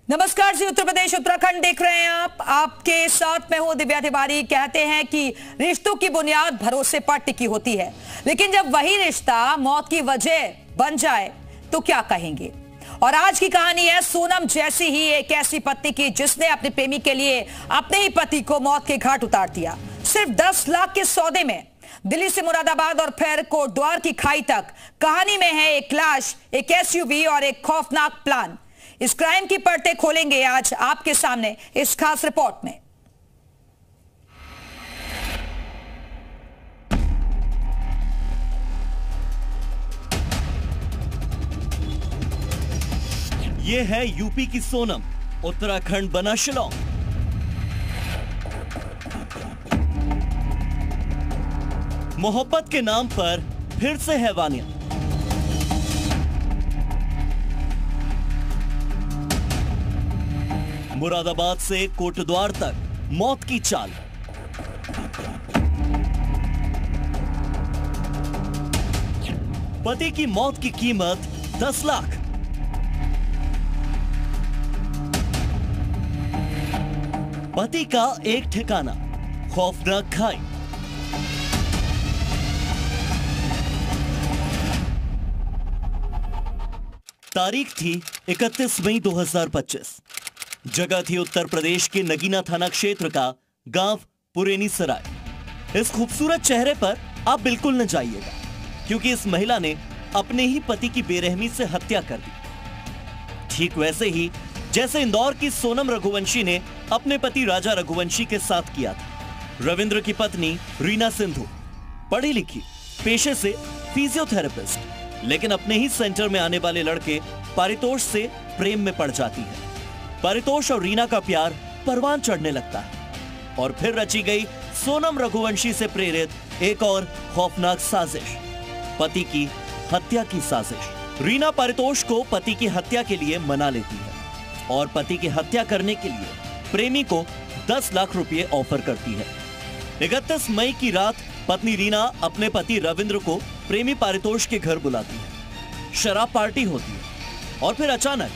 नमस्कार जी, उत्तर प्रदेश उत्तराखंड देख रहे हैं आप। आपके साथ मैं हूं दिव्या तिवारी। कहते हैं कि रिश्तों की बुनियाद भरोसे पर टिकी होती है, लेकिन जब वही रिश्ता मौत की वजह बन जाए तो क्या कहेंगे। और आज की कहानी है सोनम जैसी ही एक ऐसी पत्नी की जिसने अपने प्रेमी के लिए अपने ही पति को मौत के घाट उतार दिया। सिर्फ 10 लाख के सौदे में दिल्ली से मुरादाबाद और फिर कोटद्वार की खाई तक कहानी में है एक लाश, एक एसयूवी और एक खौफनाक प्लान। इस क्राइम की परतें खोलेंगे आज आपके सामने इस खास रिपोर्ट में। ये है यूपी की सोनम, उत्तराखंड बना शिलांग। मोहब्बत के नाम पर फिर से हैवानियत। मुरादाबाद से कोटद्वार तक मौत की चाल। पति की मौत की कीमत 10 लाख। पति का एक ठिकाना, खौफनाक खाई। तारीख थी 31 मई 2025। जगह थी उत्तर प्रदेश के नगीना थाना क्षेत्र का गांव पुरेनी सराय। इस खूबसूरत चेहरे पर आप बिल्कुल न जाइएगा, क्योंकि इस महिला ने अपने ही पति की बेरहमी से हत्या कर दी। ठीक वैसे ही जैसे इंदौर की सोनम रघुवंशी ने अपने पति राजा रघुवंशी के साथ किया था। रविंद्र की पत्नी रीना सिंधु पढ़ी लिखी, पेशे से फिजियोथेरेपिस्ट, लेकिन अपने ही सेंटर में आने वाले लड़के पारितोष से प्रेम में पड़ जाती है। पारितोष और रीना का प्यार परवान चढ़ने लगता है और फिर रची गई सोनम रघुवंशी से प्रेरित एक और खौफनाक साजिश, पति की हत्या की साजिश। रीना पारितोष को पति की हत्या के लिए मना लेती है और पति की हत्या करने के लिए प्रेमी को 10 लाख रुपए ऑफर करती है। 31 मई की रात पत्नी रीना अपने पति रविंद्र को प्रेमी पारितोष के घर बुलाती है। शराब पार्टी होती है और फिर अचानक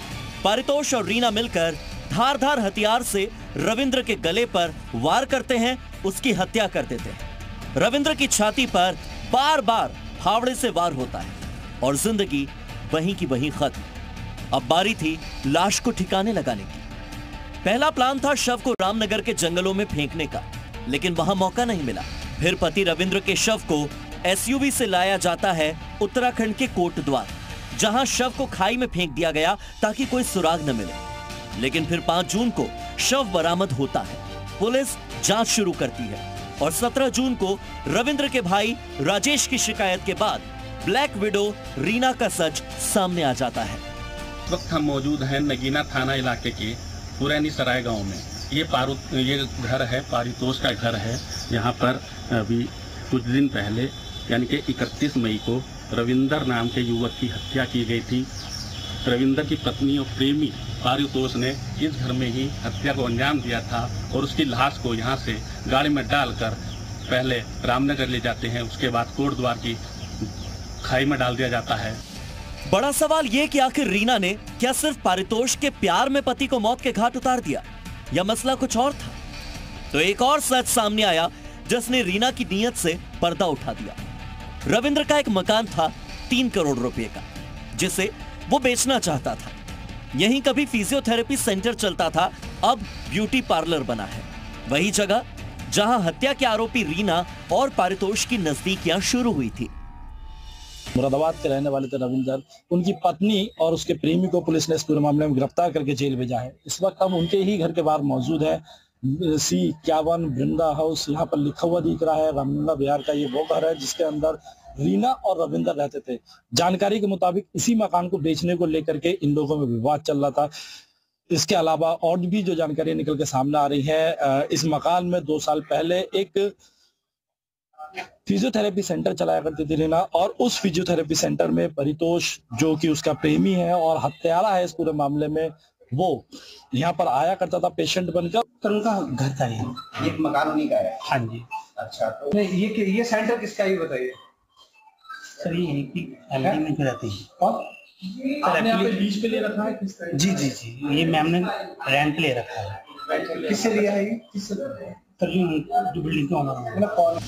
पारितोष और रीना मिलकर धारदार हथियार से रविंद्र के गले पर वार करते हैं, उसकी हत्या कर देते हैं। रविंद्र की छाती पर बार बार फावड़े से वार होता है और जिंदगी वहीं की वहीं खत्म। अब बारी थी लाश को ठिकाने लगाने की। पहला प्लान था शव को रामनगर के जंगलों में फेंकने का, लेकिन वहां मौका नहीं मिला। फिर पति रविंद्र के शव को एसयूवी से लाया जाता है उत्तराखंड के कोटद्वार, जहां शव को खाई में फेंक दिया गया ताकि कोई सुराग न मिले। लेकिन फिर 5 जून को शव बरामद होता है। पुलिस जांच शुरू करती है और 17 जून को रविंद्र के भाई राजेश की शिकायत के बाद ब्लैक विडो रीना का सच सामने आ जाता है। इस वक्त हम मौजूद हैं नगीना थाना इलाके के पुरैनी सराय गांव में। ये घर है, पारितोष का घर है। यहाँ पर अभी कुछ दिन पहले यानी कि 31 मई को रविंदर नाम के युवक की हत्या की गई थी। रविंदर की पत्नी और प्रेमी पारितोष ने इस घर में ही हत्या को अंजाम दिया था और उसकी लाश को यहाँ से गाड़ी में डालकर पहले रामनगर ले जाते हैं, उसके बाद कोटद्वार की खाई में डाल दिया जाता है। बड़ा सवाल ये कि आखिर रीना ने क्या सिर्फ पारितोष के प्यार में पति को मौत के घाट उतार दिया या मसला कुछ और था। तो एक और सच सामने आया जिसने रीना की नीयत से पर्दा उठा दिया। रविंद्र का एक मकान था 3 करोड़ रुपए का, जिसे वो बेचना चाहता था। यहीं कभी फिजियोथेरेपी सेंटर चलता था, अब ब्यूटी पार्लर बना है। वही जगह जहां हत्या के आरोपी रीना और पारितोष की नजदीकियां शुरू हुई थी। मुरादाबाद के रहने वाले थे रविंदर। उनकी पत्नी और उसके प्रेमी को पुलिस ने इस पूरे मामले में गिरफ्तार करके जेल भेजा है। इस वक्त हम उनके ही घर के बाहर मौजूद है। C51 वृंदा हाउस यहाँ पर लिखा हुआ दिख रहा है। रामलीला विहार का ये वो घर है जिसके अंदर रीना और रविंदर रहते थे। जानकारी के मुताबिक इसी मकान को बेचने को लेकर के इन लोगों में विवाद चल रहा था। इसके अलावा और भी जो जानकारी निकल के सामने आ रही है, इस मकान में 2 साल पहले एक फिजियोथेरेपी सेंटर चलाया करती थी रीना, और उस फिजियोथेरेपी सेंटर में परितोष जो कि उसका प्रेमी है और हत्यारा है इस पूरे मामले में, वो यहाँ पर आया करता था पेशेंट बनकर। तो उनका घर था ये मकान उन्हीं का है? हाँ जी। अच्छा, तो ये सेंटर किसका, ये बताइए सर। ये एमडी में रहते हैं। कौन? आपने यहाँ पे लीज पे ले रखा है किस तरह? जी जी जी, ये मैम ने रेंट ले रखा है। किससे लिया है ये? जो बिल्डिंग के ओनर।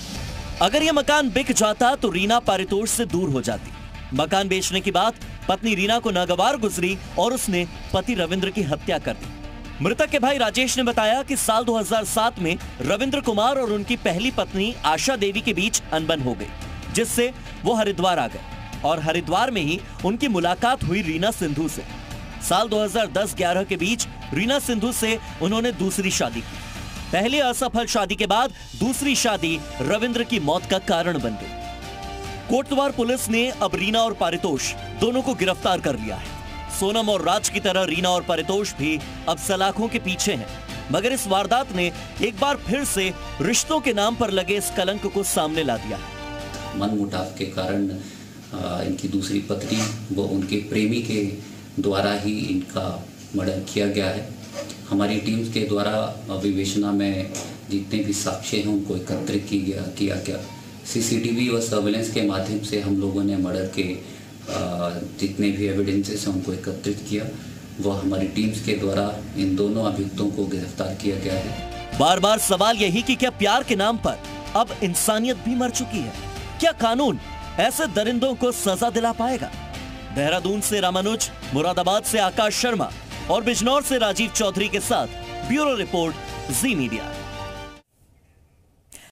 अगर ये मकान बिक जाता तो रीना पारितोष से दूर हो जाती। मकान बेचने की बात पत्नी रीना को नागवार गुजरी और उसने पति रविंद्र की हत्या कर दी। मृतक के भाई राजेश ने बताया कि साल 2007 में रविंद्र कुमार और उनकी पहली पत्नी आशा देवी के बीच अनबन हो गई, जिससे वो हरिद्वार आ गए और हरिद्वार में ही उनकी मुलाकात हुई रीना सिंधु से। साल 2010-11 के बीच रीना सिंधु से उन्होंने दूसरी शादी की। पहली असफल शादी के बाद दूसरी शादी रविंद्र की मौत का कारण बन गई। कोटद्वार पुलिस ने अब रीना और पारितोष दोनों को गिरफ्तार कर लिया है। सोनम और राज की तरह रीना और पारितोष भी अब सलाखों के पीछे हैं, मगर इस वारदात ने एक बार फिर से रिश्तों के नाम पर लगे इस कलंक को सामने ला दिया है। मनमुटाव के कारण इनकी दूसरी पत्नी व उनके प्रेमी के द्वारा ही इनका मर्डर किया गया है। हमारी टीम्स के द्वारा विवेचना में जितने भी साक्ष्य हैं उनको एकत्रित किया गया। सीसीटीवी व सर्वेलेंस के माध्यम से हम लोगों ने मर्डर के जितने भी एविडेंसेस हैं उनको एकत्रित किया। वह हमारी टीम्स के द्वारा इन दोनों अभियुक्तों को गिरफ्तार किया गया है। बार बार सवाल यही कि क्या प्यार के नाम पर अब इंसानियत भी मर चुकी है? क्या कानून ऐसे दरिंदों को सजा दिला पाएगा? देहरादून से रामानुज, मुरादाबाद से आकाश शर्मा और बिजनौर से राजीव चौधरी के साथ ब्यूरो रिपोर्ट, जी मीडिया।